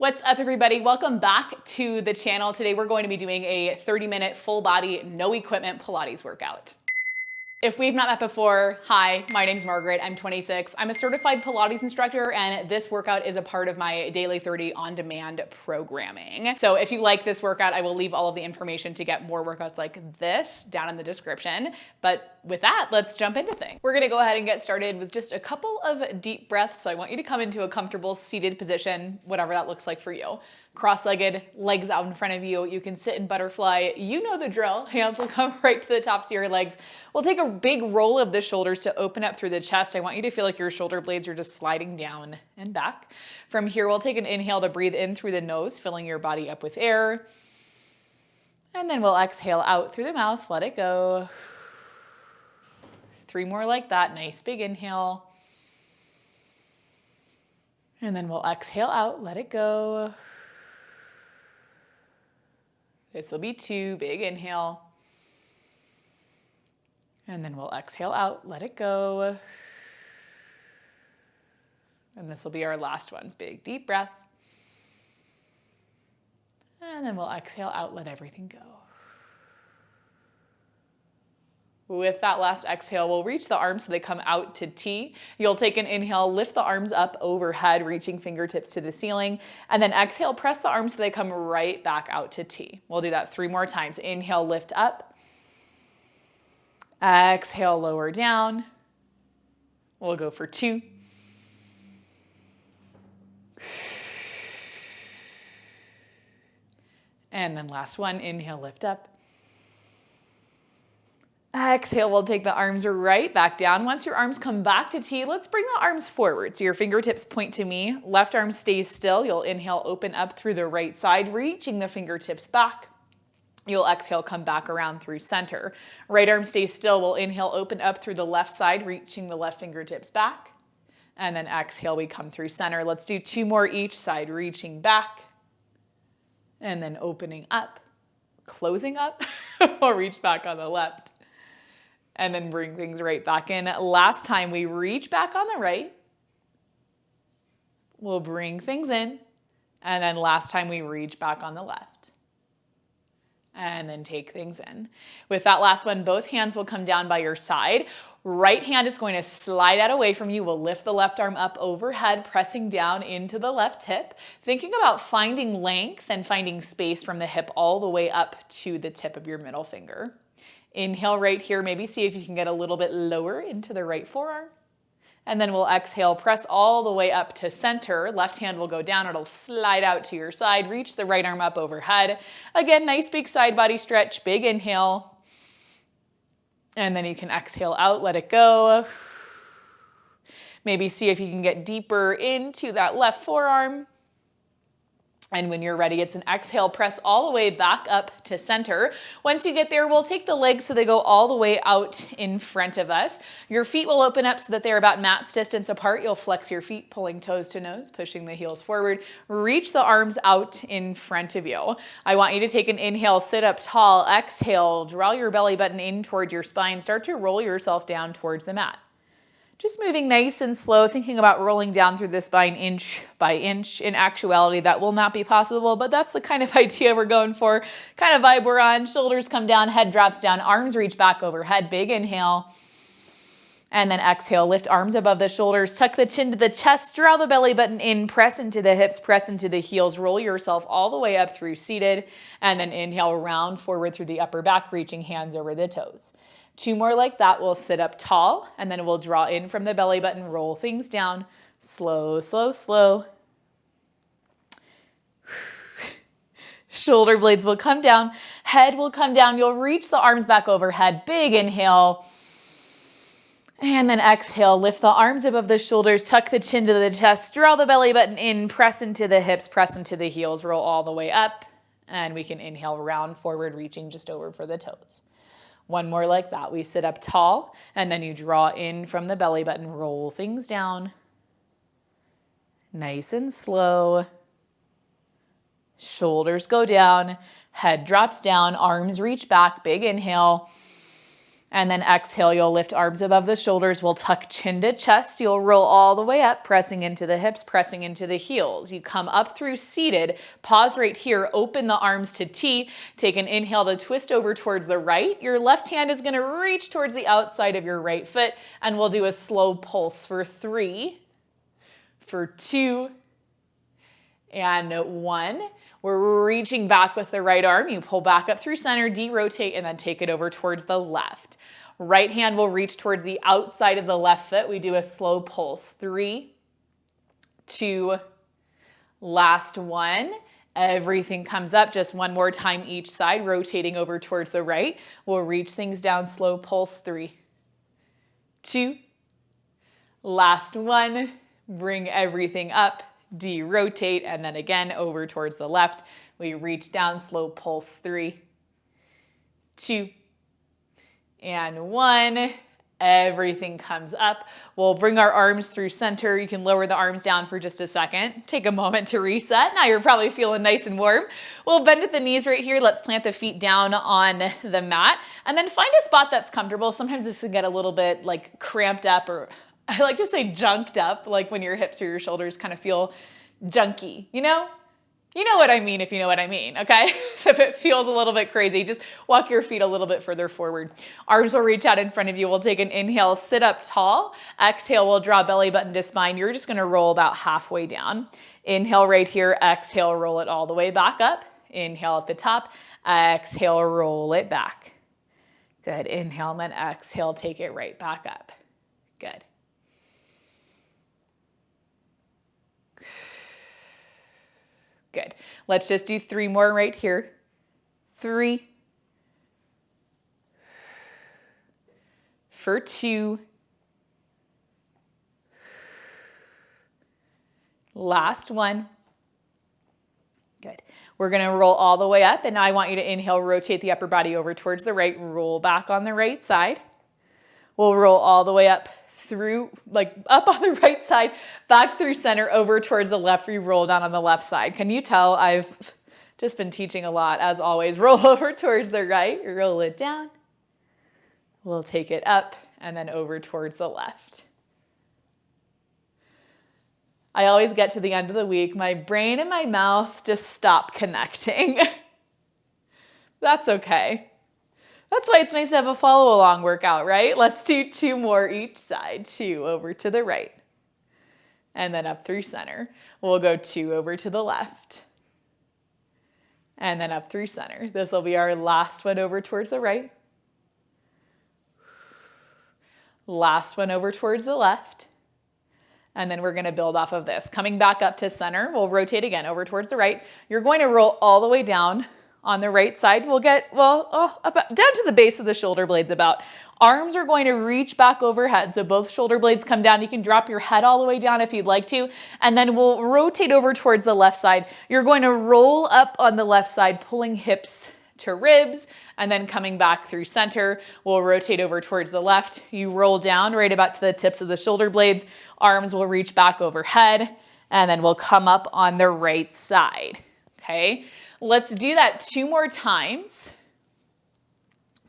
What's up, everybody? Welcome back to the channel. Today we're going to be doing a 30-minute full body, no equipment Pilates workout. If we've not met before, hi, my name's Margaret, I'm 26. I'm a certified Pilates instructor, and this workout is a part of my Daily 30 on-demand programming. So if you like this workout, I will leave all of the information to get more workouts like this down in the description. But with that, let's jump into things. We're gonna go ahead and get started with just a couple of deep breaths. So I want you to come into a comfortable seated position, whatever that looks like for you. Cross-legged, legs out in front of you. You can sit in butterfly. You know the drill. Hands will come right to the tops of your legs. We'll take a big roll of the shoulders to open up through the chest. I want you to feel like your shoulder blades are just sliding down and back. From here, we'll take an inhale to breathe in through the nose, filling your body up with air. And then we'll exhale out through the mouth. Let it go. 3 more like that. Nice big inhale. And then we'll exhale out. Let it go. This will be 2, big inhale. And then we'll exhale out, let it go. And this will be our last one, big deep breath. And then we'll exhale out, let everything go. With that last exhale, we'll reach the arms so they come out to T. You'll take an inhale, lift the arms up overhead, reaching fingertips to the ceiling, and then exhale, press the arms so they come right back out to T. We'll do that 3 more times. Inhale, lift up. Exhale, lower down. We'll go for 2. And then last one, inhale, lift up. Exhale, we'll take the arms right back down. Once your arms come back to T, let's bring the arms forward. So your fingertips point to me. Left arm stays still. You'll inhale, open up through the right side, reaching the fingertips back. You'll exhale, come back around through center. Right arm stays still. We'll inhale, open up through the left side, reaching the left fingertips back. And then exhale, we come through center. Let's do 2 more each side, reaching back. And then opening up, closing up. We'll reach back on the left. And then bring things right back in. Last time we reach back on the right. We'll bring things in. And then last time we reach back on the left. And then take things in. With that last one, both hands will come down by your side. Right hand is going to slide out away from you. We'll lift the left arm up overhead, pressing down into the left hip. Thinking about finding length and finding space from the hip all the way up to the tip of your middle finger. Inhale right here. Maybe see if you can get a little bit lower into the right forearm. And then we'll exhale, press all the way up to center. Left hand will go down. It'll slide out to your side. Reach the right arm up overhead. Again, nice big side body stretch. Big inhale. And then you can exhale out, let it go. Maybe see if you can get deeper into that left forearm. And when you're ready, it's an exhale, press all the way back up to center. Once you get there, we'll take the legs so they go all the way out in front of us. Your feet will open up so that they're about mat's distance apart. You'll flex your feet, pulling toes to nose, pushing the heels forward. Reach the arms out in front of you. I want you to take an inhale, sit up tall. Exhale, draw your belly button in towards your spine. Start to roll yourself down towards the mat. Just moving nice and slow, thinking about rolling down through the spine inch by inch. In actuality, that will not be possible, but that's the kind of idea we're going for, kind of vibe we're on. Shoulders come down, head drops down, arms reach back overhead. Big inhale. And then exhale, lift arms above the shoulders, tuck the chin to the chest, draw the belly button in, press into the hips, press into the heels, roll yourself all the way up through seated, and then inhale, round forward through the upper back, reaching hands over the toes. 2 more like that. We'll sit up tall, and then we'll draw in from the belly button, roll things down, slow, slow, slow. Shoulder blades will come down, head will come down. You'll reach the arms back overhead. Big inhale. And then exhale, lift the arms above the shoulders, tuck the chin to the chest, draw the belly button in, press into the hips, press into the heels, roll all the way up. And we can inhale, round forward, reaching just over for the toes. 1 more like that. We sit up tall, and then you draw in from the belly button, roll things down. Nice and slow. Shoulders go down, head drops down, arms reach back, big inhale. And then exhale, you'll lift arms above the shoulders. We'll tuck chin to chest. You'll roll all the way up, pressing into the hips, pressing into the heels. You come up through seated, pause right here, open the arms to T, take an inhale to twist over towards the right. Your left hand is gonna reach towards the outside of your right foot, and we'll do a slow pulse for 3, for 2, and 1. We're reaching back with the right arm. You pull back up through center, derotate, and then take it over towards the left. Right hand will reach towards the outside of the left foot. We do a slow pulse. 3, 2, last 1. Everything comes up just one more time each side, rotating over towards the right. We'll reach things down, slow pulse. 3, 2, last 1. Bring everything up, derotate, and then again over towards the left. We reach down, slow pulse. 3, 2, and 1. Everything comes up. We'll bring our arms through center. You can lower the arms down for just a second. Take a moment to reset. Now you're probably feeling nice and warm. We'll bend at the knees right here. Let's plant the feet down on the mat and then find a spot that's comfortable. Sometimes this can get a little bit like cramped up, or I like to say junked up, like when your hips or your shoulders kind of feel junky, you know? You know what I mean if you know what I mean, okay? So if it feels a little bit crazy, just walk your feet a little bit further forward. Arms will reach out in front of you. We'll take an inhale, sit up tall. Exhale, we'll draw belly button to spine. You're just gonna roll about halfway down. Inhale right here, exhale, roll it all the way back up. Inhale at the top, exhale, roll it back. Good, inhale and then exhale, take it right back up. Good. Good. Let's just do 3 more right here. 3, for 2, last 1. Good. We're going to roll all the way up, and now I want you to inhale, rotate the upper body over towards the right, roll back on the right side. We'll roll all the way up through, like up on the right side, back through center, over towards the left. We roll down on the left side. Can you tell I've just been teaching a lot, as always. Roll over towards the right, roll it down. We'll take it up and then over towards the left. I always get to the end of the week, my brain and my mouth just stop connecting. That's okay. That's why it's nice to have a follow along workout, right? Let's do 2 more each side. 2 over to the right. And then up through center. We'll go 2 over to the left. And then up through center. This will be our last one over towards the right. Last one over towards the left. And then we're going to build off of this. Coming back up to center, we'll rotate again over towards the right. You're going to roll all the way down on the right side. We'll get, down to the base of the shoulder blades about. Arms are going to reach back overhead, so both shoulder blades come down. You can drop your head all the way down if you'd like to, and then we'll rotate over towards the left side. You're going to roll up on the left side, pulling hips to ribs, and then coming back through center. We'll rotate over towards the left. You roll down right about to the tips of the shoulder blades. Arms will reach back overhead, and then we'll come up on the right side, okay? Let's do that 2 more times.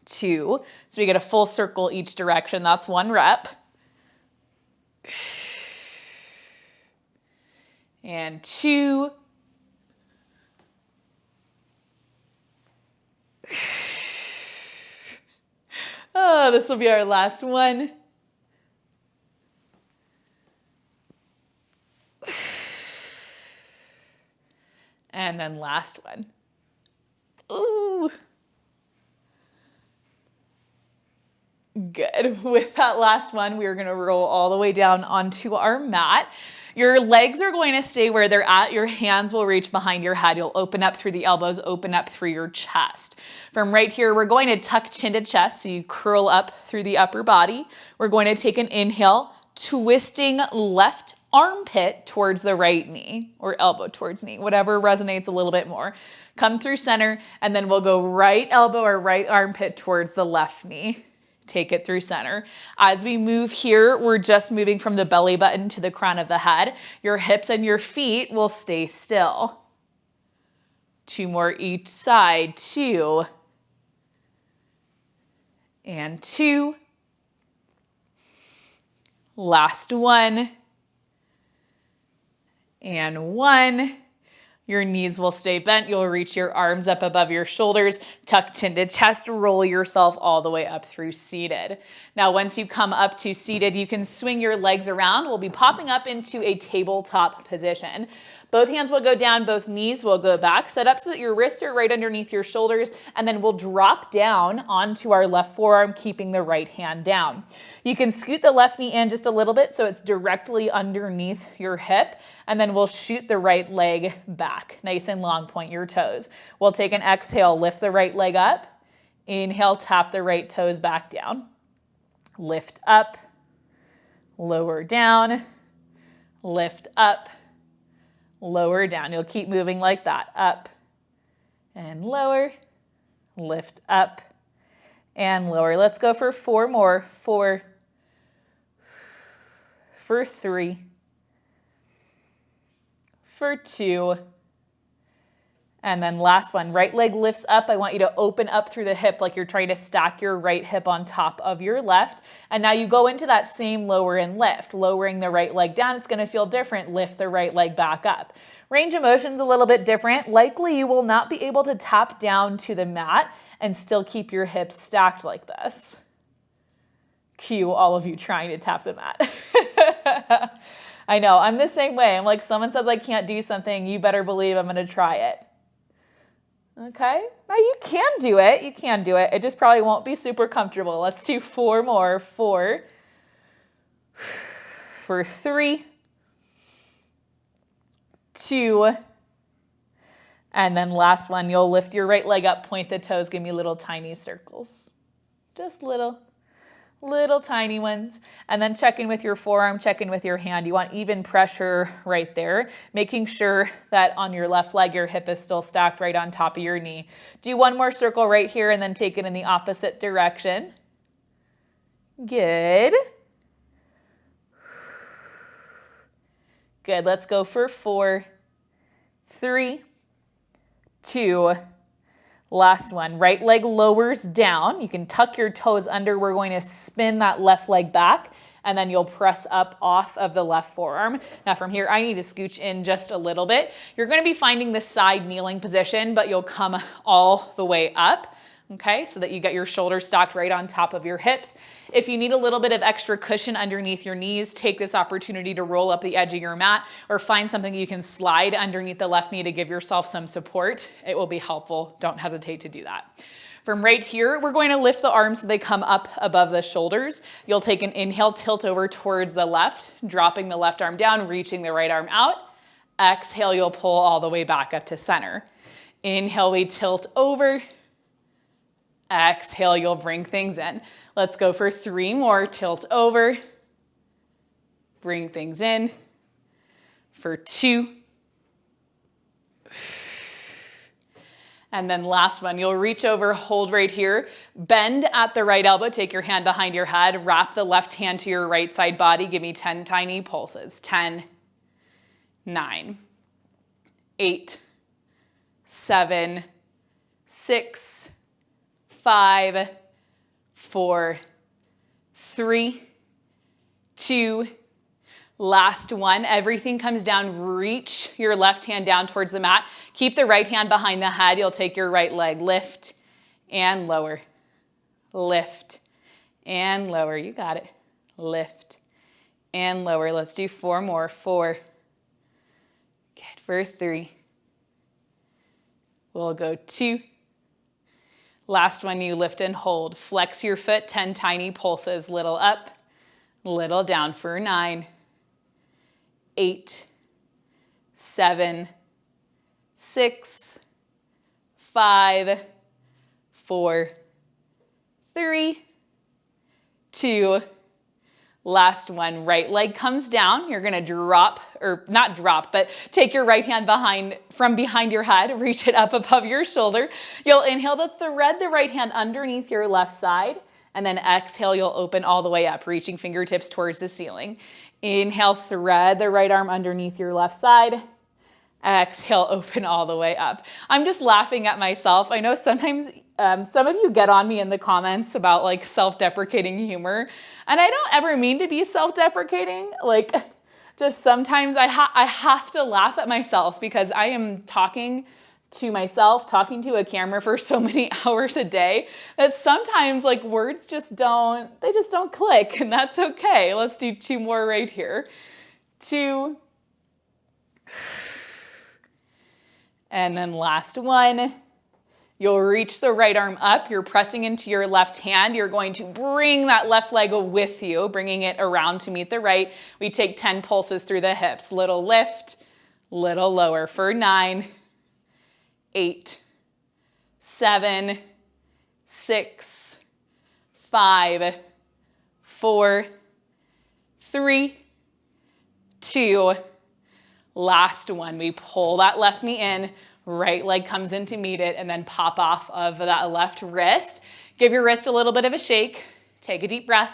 2. So we get a full circle each direction. That's 1 rep. And 2. Oh, this will be our last one. And then last one. Ooh. Good. With that last one, we're going to roll all the way down onto our mat. Your legs are going to stay where they're at. Your hands will reach behind your head. You'll open up through the elbows, open up through your chest. From right here, we're going to tuck chin to chest, so you curl up through the upper body. We're going to take an inhale, twisting left armpit towards the right knee, or elbow towards knee, whatever resonates a little bit more. Come through center, and then we'll go right elbow or right armpit towards the left knee. Take it through center. As we move here, we're just moving from the belly button to the crown of the head. Your hips and your feet will stay still. 2 more each side. 2. and 2. Last one, and 1. Your knees will stay bent. You'll reach your arms up above your shoulders, tuck chin to chest, roll yourself all the way up through seated. Now, once you come up to seated, you can swing your legs around. We'll be popping up into a tabletop position. Both hands will go down, both knees will go back. Set up so that your wrists are right underneath your shoulders, and then we'll drop down onto our left forearm, keeping the right hand down. You can scoot the left knee in just a little bit so it's directly underneath your hip, and then we'll shoot the right leg back. Nice and long, point your toes. We'll take an exhale, lift the right leg up. Inhale, tap the right toes back down. Lift up, lower down, lift up, lower down. You'll keep moving like that. Up and lower, lift up and lower. Let's go for 4 more. 4, for 3, for 2, and then last one. Right leg lifts up. I want you to open up through the hip like you're trying to stack your right hip on top of your left. And now you go into that same lower and lift, lowering the right leg down. It's going to feel different. Lift the right leg back up. Range of motion's a little bit different. Likely you will not be able to tap down to the mat and still keep your hips stacked like this. Cue all of you trying to tap the mat. I know, I'm the same way. I'm like, someone says I can't do something, you better believe I'm going to try it. Okay, now you can do it. You can do it. It just probably won't be super comfortable. Let's do 4 more. 4, for 3, 2, and then last one. You'll lift your right leg up, point the toes, give me little tiny circles. Just little tiny ones. And then check in with your forearm, check in with your hand. You want even pressure right there, making sure that on your left leg, your hip is still stacked right on top of your knee. Do 1 more circle right here and then take it in the opposite direction. Good. Good. Let's go for 4, 3, 2, last one. Right leg lowers down. You can tuck your toes under. We're going to spin that left leg back, and then you'll press up off of the left forearm. Now from here, I need to scooch in just a little bit. You're going to be finding the side kneeling position, but you'll come all the way up. Okay, so that you get your shoulders stacked right on top of your hips. If you need a little bit of extra cushion underneath your knees, take this opportunity to roll up the edge of your mat or find something you can slide underneath the left knee to give yourself some support. It will be helpful. Don't hesitate to do that. From right here, we're going to lift the arms so they come up above the shoulders. You'll take an inhale, tilt over towards the left, dropping the left arm down, reaching the right arm out. Exhale, you'll pull all the way back up to center. Inhale, we tilt over. Exhale, you'll bring things in. Let's go for 3 more. Tilt over. Bring things in. For 2. And then last one, you'll reach over, hold right here. Bend at the right elbow. Take your hand behind your head. Wrap the left hand to your right side body. Give me 10 tiny pulses. 10, 9, 8, 7, 6, 5, 4, 3, 2, last one. Everything comes down. Reach your left hand down towards the mat. Keep the right hand behind the head. You'll take your right leg, lift and lower, lift and lower. You got it. Lift and lower. Let's do 4 more. 4. Good. For 3. We'll go 2. Last one, you lift and hold. Flex your foot, 10 tiny pulses. Little up, little down for 9, 8, 7, 6, 5, 4, 3, 2, last one. Right leg comes down. You're going to drop, or not drop, but take your right hand from behind your head, reach it up above your shoulder. You'll inhale to thread the right hand underneath your left side, and then exhale, you'll open all the way up, reaching fingertips towards the ceiling. Inhale, thread the right arm underneath your left side. Exhale, open all the way up. I'm just laughing at myself. I know sometimes some of you get on me in the comments about like self-deprecating humor, and I don't ever mean to be self-deprecating. Like, just sometimes I have to laugh at myself because I am talking to myself, talking to a camera for so many hours a day that sometimes like words just don't click, and that's okay. Let's do 2 more right here. 2. And then last one. You'll reach the right arm up. You're pressing into your left hand. You're going to bring that left leg with you, bringing it around to meet the right. We take 10 pulses through the hips. Little lift, little lower for 9, 8, 7, 6, 5, 4, 3, 2. Last one. We pull that left knee in, right leg comes in to meet it, and then pop off of that left wrist. Give your wrist a little bit of a shake. Take a deep breath.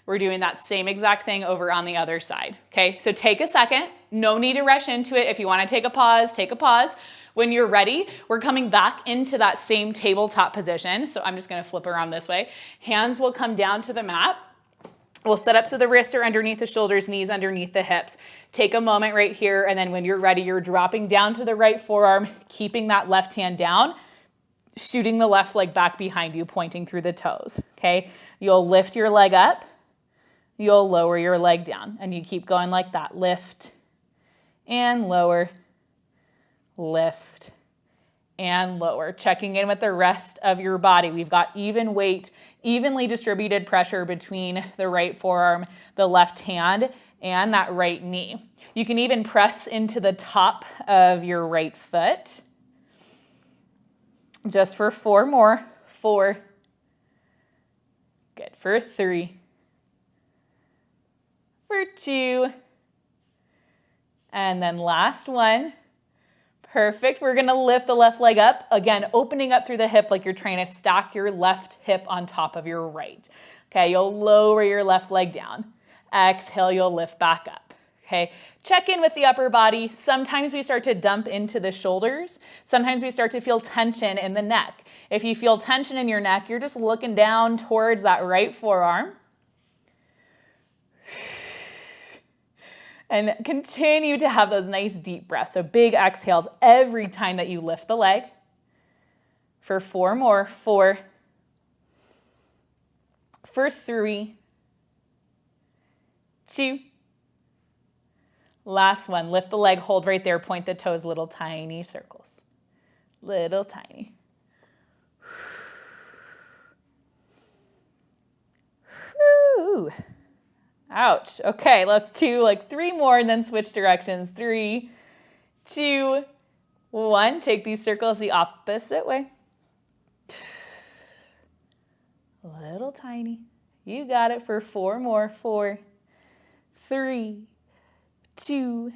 We're doing that same exact thing over on the other side. Okay, so take a second. No need to rush into it. If you want to take a pause, take a pause. When you're ready, we're coming back into that same tabletop position. So I'm just going to flip around this way. Hands will come down to the mat. We'll set up so the wrists are underneath the shoulders, knees underneath the hips. Take a moment right here, and then when you're ready, you're dropping down to the right forearm, keeping that left hand down, shooting the left leg back behind you, pointing through the toes, okay? You'll lift your leg up, you'll lower your leg down, and you keep going like that. Lift and lower, lift and lower. Checking in with the rest of your body. We've got even weight, evenly distributed pressure between the right forearm, the left hand, and that right knee. You can even press into the top of your right foot. Just for 4 more. 4. Good. For 3. For 2. And then last one. Perfect. We're going to lift the left leg up. Again, opening up through the hip like you're trying to stack your left hip on top of your right. Okay, you'll lower your left leg down. Exhale, you'll lift back up. Okay, check in with the upper body. Sometimes we start to dump into the shoulders. Sometimes we start to feel tension in the neck. If you feel tension in your neck, you're just looking down towards that right forearm. And continue to have those nice deep breaths. So big exhales every time that you lift the leg. For 4 more. 4. For 3. 2. Last one. Lift the leg, hold right there, point the toes, little tiny circles. Little tiny. Whew. Ouch. Okay, let's do like 3 more and then switch directions. 3, 2, 1. Take these circles the opposite way. Little tiny. You got it. For 4 more. 4, 3, 2,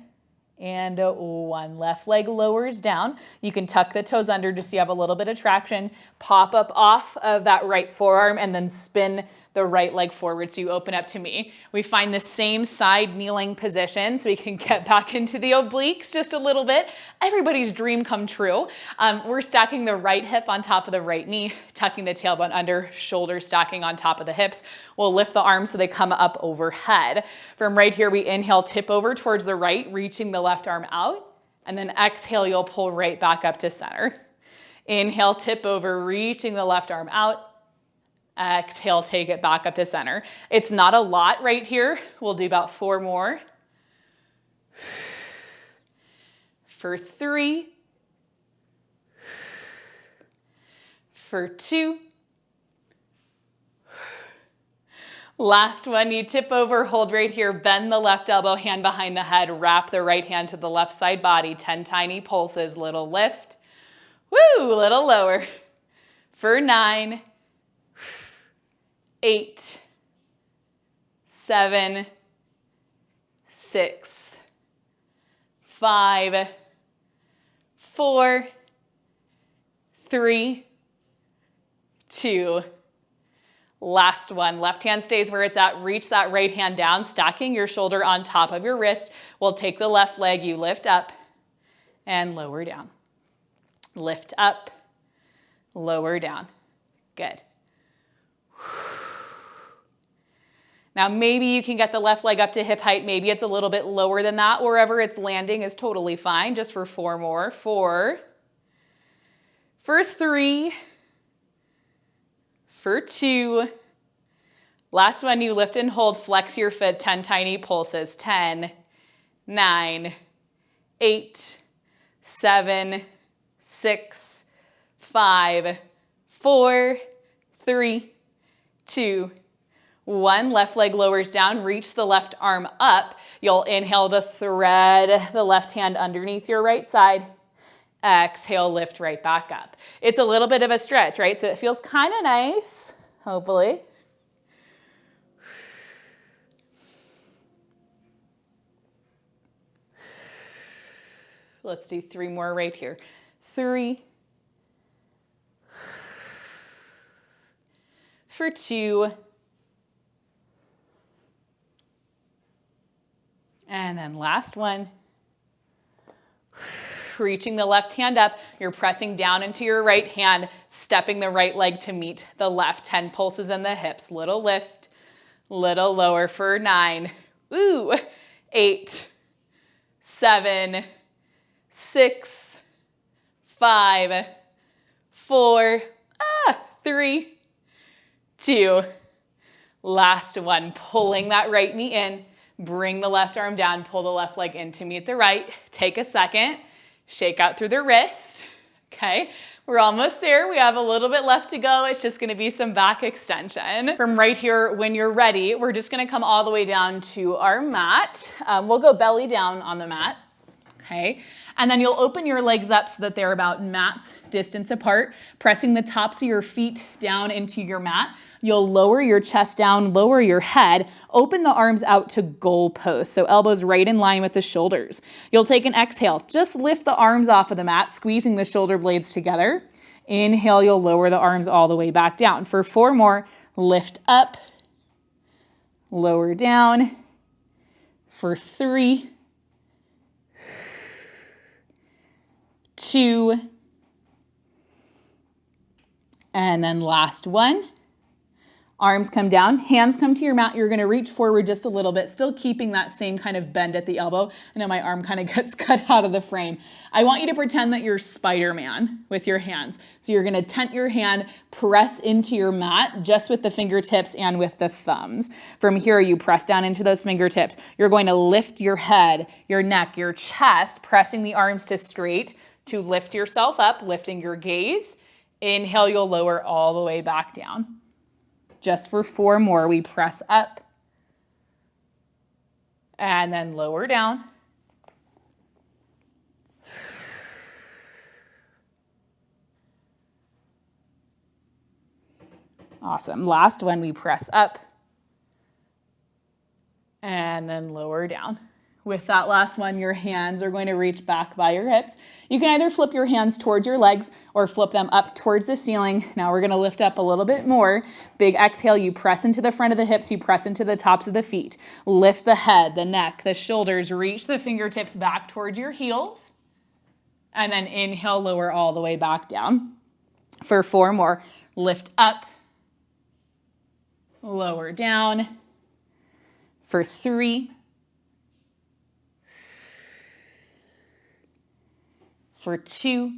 and 1. Left leg lowers down. You can tuck the toes under just so you have a little bit of traction. Pop up off of that right forearm and then spin the right leg forward so you open up to me. We find the same side kneeling position so we can get back into the obliques just a little bit. Everybody's dream come true. We're stacking the right hip on top of the right knee, tucking the tailbone under, shoulders stacking on top of the hips. We'll lift the arms so they come up overhead. From right here, we inhale, tip over towards the right, reaching the left arm out, and then exhale, you'll pull right back up to center. Inhale, tip over, reaching the left arm out. Exhale, take it back up to center. It's not a lot right here. We'll do about 4 more. For 3. For 2. Last one, you tip over, hold right here, bend the left elbow, hand behind the head, wrap the right hand to the left side body, 10 tiny pulses, little lift. Woo, little lower. For 9. 8, 7, 6, 5, 4, 3, 2. Last one. Left hand stays where it's at. Reach that right hand down, stacking your shoulder on top of your wrist. We'll take the left leg, you lift up and lower down. Lift up, lower down. Good. Now maybe you can get the left leg up to hip height. Maybe it's a little bit lower than that. Wherever it's landing is totally fine. Just for 4 more. 4. For 3. For 2. Last one, you lift and hold. Flex your foot. 10 tiny pulses. 10, 9, 8, 7, 6, 5, 4, 3, 2, 1. Left leg lowers down. Reach the left arm up. You'll inhale to thread the left hand underneath your right side. Exhale, lift right back up. It's a little bit of a stretch, right? So it feels kind of nice, hopefully. Let's do 3 more right here. 3. For 2. And then last one. Reaching the left hand up, you're pressing down into your right hand, stepping the right leg to meet the left. 10 pulses in the hips. Little lift, little lower for 9. Ooh, 8, 7, 6, 5, 4, 3, 2. Last one, pulling that right knee in. Bring the left arm down, pull the left leg in to meet the right. Take a second, shake out through the wrist. Okay, we're almost there. We have a little bit left to go. It's just gonna be some back extension. From right here, when you're ready, we're just gonna come all the way down to our mat. We'll go belly down on the mat. Okay, and then you'll open your legs up so that they're about mat's distance apart, pressing the tops of your feet down into your mat. You'll lower your chest down, lower your head, open the arms out to goal pose, so elbows right in line with the shoulders. You'll take an exhale, just lift the arms off of the mat, squeezing the shoulder blades together. Inhale, you'll lower the arms all the way back down. For 4 more, lift up, lower down. For 3, 2, and then last one. Arms come down, hands come to your mat. You're gonna reach forward just a little bit, still keeping that same kind of bend at the elbow. I know my arm kind of gets cut out of the frame. I want you to pretend that you're Spider-Man with your hands. So you're gonna tent your hand, press into your mat just with the fingertips and with the thumbs. From here, you press down into those fingertips. You're going to lift your head, your neck, your chest, pressing the arms to straight to lift yourself up, lifting your gaze. Inhale, you'll lower all the way back down. Just for 4 more, we press up and then lower down. Awesome. Last one, we press up and then lower down. With that last one, your hands are going to reach back by your hips. You can either flip your hands towards your legs or flip them up towards the ceiling. Now we're gonna lift up a little bit more. Big exhale, you press into the front of the hips, you press into the tops of the feet. Lift the head, the neck, the shoulders, reach the fingertips back towards your heels. And then inhale, lower all the way back down. For 4 more, lift up, lower down. For 3, for 2,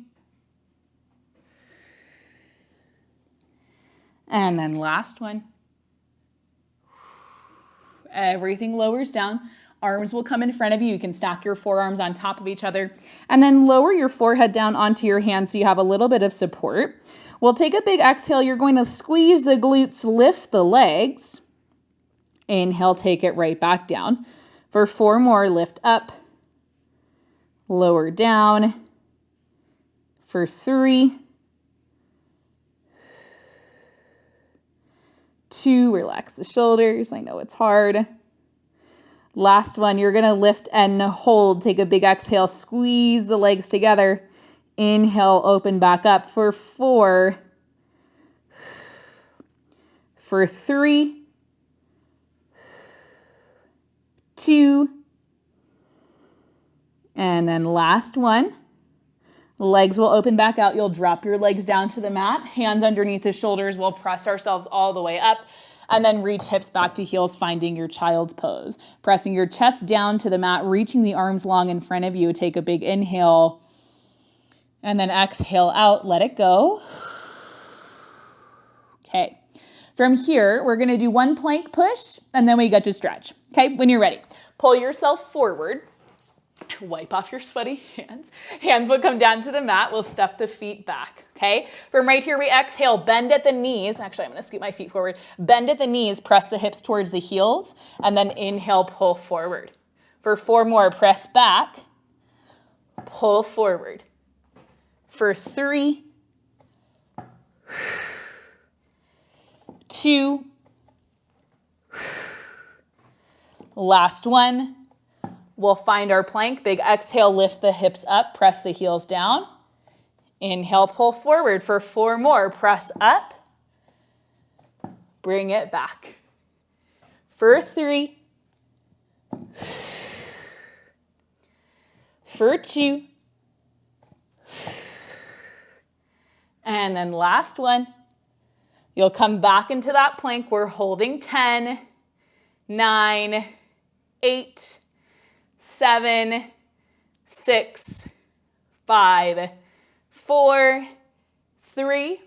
and then last one. Everything lowers down. Arms will come in front of you. You can stack your forearms on top of each other and then lower your forehead down onto your hands so you have a little bit of support. We'll take a big exhale. You're going to squeeze the glutes, lift the legs. Inhale, take it right back down. For 4 more, lift up, lower down. For 3, 2, relax the shoulders. I know it's hard. Last one, you're gonna lift and hold. Take a big exhale, squeeze the legs together. Inhale, open back up for 4, for 3, 2, and then last one. Legs will open back out. You'll drop your legs down to the mat. Hands underneath the shoulders. We'll press ourselves all the way up. And then reach hips back to heels, finding your child's pose. Pressing your chest down to the mat, reaching the arms long in front of you. Take a big inhale. And then exhale out. Let it go. Okay. From here, we're going to do one plank push, and then we get to stretch. Okay, when you're ready, pull yourself forward. Wipe off your sweaty hands. Hands will come down to the mat. We'll step the feet back, okay? From right here, we exhale, bend at the knees. Actually, I'm going to scoot my feet forward. Bend at the knees, press the hips towards the heels, and then inhale, pull forward. For 4 more, press back, pull forward. For 3, 2, last one. We'll find our plank. Big exhale, lift the hips up, press the heels down. Inhale, pull forward for 4 more. Press up, bring it back. For 3, for 2, and then last one. You'll come back into that plank. We're holding 10, 9, 8, 7, 6, 5, 4, 3,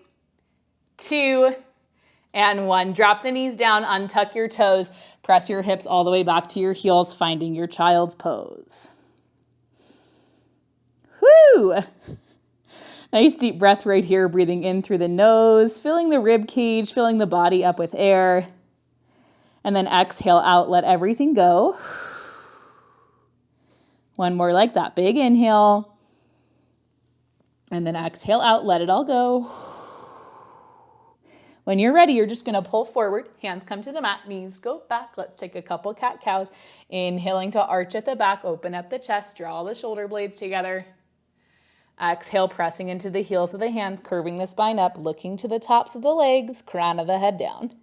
2, and 1. Drop the knees down, untuck your toes, press your hips all the way back to your heels, finding your child's pose. Whoo! Nice deep breath right here, breathing in through the nose, filling the rib cage, filling the body up with air. And then exhale out, let everything go. One more like that, big inhale. And then exhale out, let it all go. When you're ready, you're just gonna pull forward, hands come to the mat, knees go back. Let's take a couple cat-cows. Inhaling to arch at the back, open up the chest, draw the shoulder blades together. Exhale, pressing into the heels of the hands, curving the spine up, looking to the tops of the legs, crown of the head down.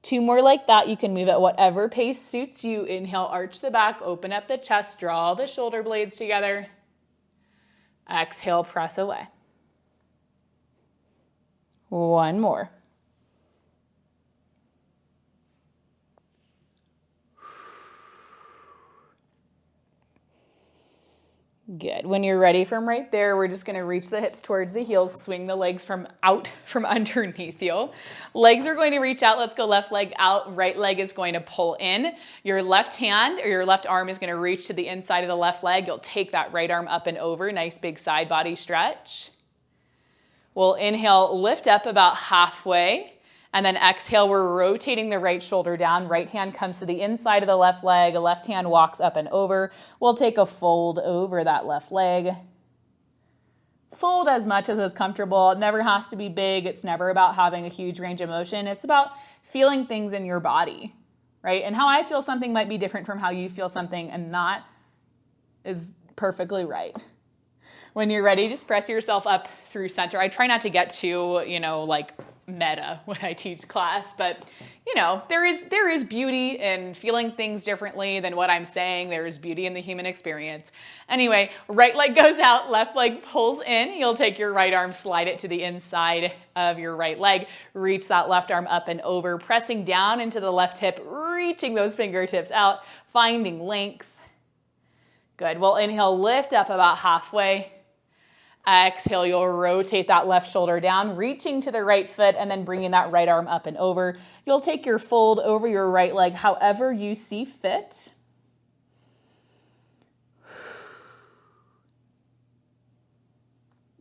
2 more like that. You can move at whatever pace suits you. Inhale, arch the back, open up the chest, draw the shoulder blades together. Exhale, press away. 1 more. Good. When you're ready from right there, we're just going to reach the hips towards the heels, swing the legs from underneath you. Legs are going to reach out. Let's go left leg out. Right leg is going to pull in. Your left hand or your left arm is going to reach to the inside of the left leg. You'll take that right arm up and over. Nice big side body stretch. We'll inhale, lift up about halfway. And then exhale, we're rotating the right shoulder down. Right hand comes to the inside of the left leg. Left hand walks up and over. We'll take a fold over that left leg. Fold as much as is comfortable. It never has to be big. It's never about having a huge range of motion. It's about feeling things in your body, right? And how I feel something might be different from how you feel something, and that is perfectly right. When you're ready, just press yourself up through center. I try not to get too, like meta when I teach class, but there is beauty in feeling things differently than what I'm saying. There is beauty in the human experience. Anyway, right leg goes out, left leg pulls in. You'll take your right arm, slide it to the inside of your right leg, reach that left arm up and over, pressing down into the left hip, reaching those fingertips out, finding length. Good. We'll inhale, lift up about halfway. Exhale, you'll rotate that left shoulder down, reaching to the right foot, and then bringing that right arm up and over. You'll take your fold over your right leg however you see fit.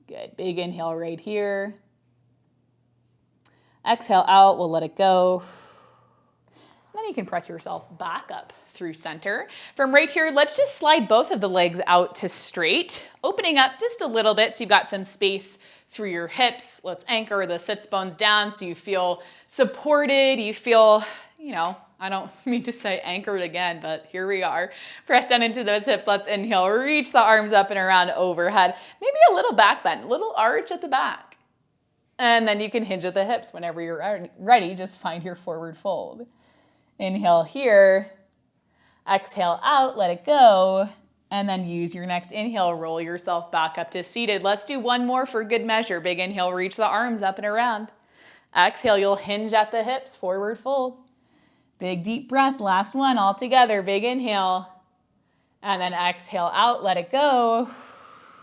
Good. Big inhale right here. Exhale out. We'll let it go. Then you can press yourself back up through center. From right here, let's just slide both of the legs out to straight, opening up just a little bit so you've got some space through your hips. Let's anchor the sits bones down so you feel supported. You feel, I don't mean to say anchored again, but here we are. Press down into those hips. Let's inhale, reach the arms up and around overhead. Maybe a little back bend, a little arch at the back. And then you can hinge at the hips whenever you're ready. Just find your forward fold. Inhale here. Exhale out, let it go. And then use your next inhale, roll yourself back up to seated. Let's do one more for good measure. Big inhale, reach the arms up and around. Exhale, you'll hinge at the hips, forward fold. Big deep breath, last one, all together. Big inhale. And then exhale out, let it go.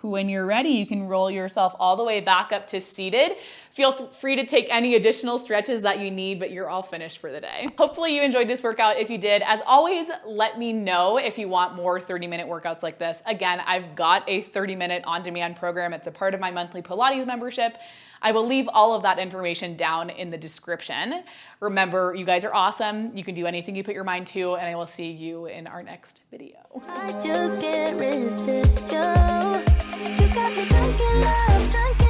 When you're ready, you can roll yourself all the way back up to seated. Feel free to take any additional stretches that you need, but you're all finished for the day. Hopefully you enjoyed this workout. If you did, as always, let me know if you want more 30-minute workouts like this. Again, I've got a 30-minute on-demand program. It's a part of my monthly Pilates membership. I will leave all of that information down in the description. Remember, you guys are awesome. You can do anything you put your mind to, and I will see you in our next video. I just can't resist you. You got me drunk in love, drunk in